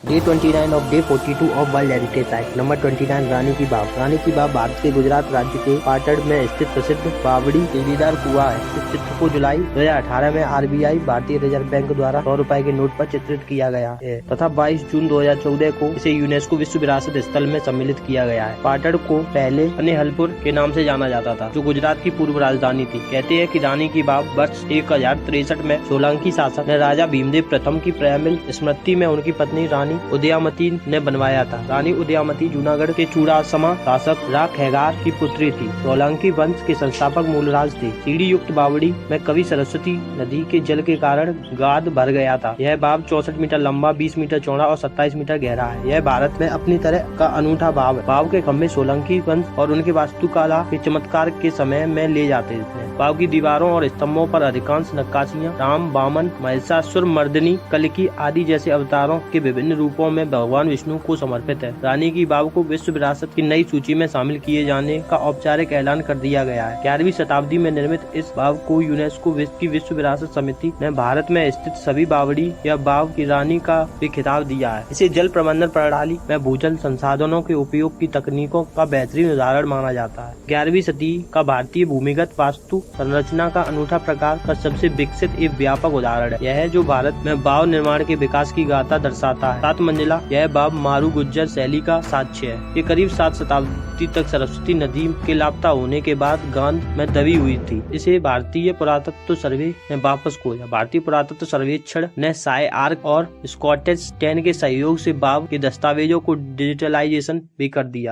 Day 29 of Day 42 of World Heritage Site number 29 रानी की बाव। रानी की बाव भारत के गुजरात राज्य के पाटड़ में स्थित प्रसिद्ध बावड़ी सीढ़ीदार कुआं है। इस चित्र को जुलाई 2018 में आरबीआई भारतीय रिजर्व बैंक द्वारा 100 रुपए के नोट पर चित्रित किया गया है तथा 22 जून 2014 को इसे यूनेस्को विश्व विरासत स्थल में सम्मिलित किया गया है। पाटड़ को पहले अनेहलपुर के नाम से जाना जाता था, जो गुजरात की पूर्व राजधानी थी। कहते हैं कि रानी की बाव वर्ष 1063 में सोलंकी शासक ने राजा भीमदेव प्रथम की प्रेमिल स्मृति में उनकी पत्नी रानी उदयामती ने बनवाया था। रानी उदयामती जूनागढ़ के चूड़ासमा शासक राखैगार की पुत्री थी। सोलंकी वंश के संस्थापक मूलराज थे। सीढ़ी युक्त बावड़ी में कवि सरस्वती नदी के जल के कारण गाद भर गया था। यह बाव 64 मीटर लंबा, 20 मीटर चौड़ा और 27 मीटर गहरा है। यह भारत में अपनी तरह का अनूठा बाव है। बाव के खम्भे सोलंकी वंश और उनके वास्तुकला के चमत्कार के समय में ले जाते थे। बाव की दीवारों और स्तंभों पर अधिकांश नक्काशियां राम, वामन, महिषासुर मर्दिनी, कल्की आदि जैसे अवतारों के विभिन्न रूपों में भगवान विष्णु को समर्पित है। रानी की बाव को विश्व विरासत की नई सूची में शामिल किए जाने का औपचारिक ऐलान कर दिया गया है। 11वीं शताब्दी में निर्मित इस बाव को यूनेस्को की विश्व विरासत समिति ने भारत में स्थित सभी बावड़ी या बाव की रानी का भी खिताब दिया है। इसे जल प्रबंधन प्रणाली में भूजल संसाधनों के उपयोग की तकनीकों का बेहतरीन उदाहरण माना जाता है। 11वीं सदी का भारतीय भूमिगत वास्तु संरचना का अनूठा प्रकार का सबसे विकसित एवं व्यापक उदाहरण है। यह जो भारत में बाव निर्माण के विकास की गाथा दर्शाता है। 7 मंजिला यह बाव मारू गुज्जर शैली का साक्ष्य है। ये करीब 7 शताब्दी तक सरस्वती नदी के लापता होने के बाद गांध में दबी हुई थी। इसे भारतीय पुरातत्व सर्वे ने वापस खोजा। भारतीय पुरातत्व सर्वेक्षण ने साय आर्क और स्कॉटिश टेन के सहयोग से बाव के दस्तावेजों को डिजिटलाइजेशन भी कर दिया।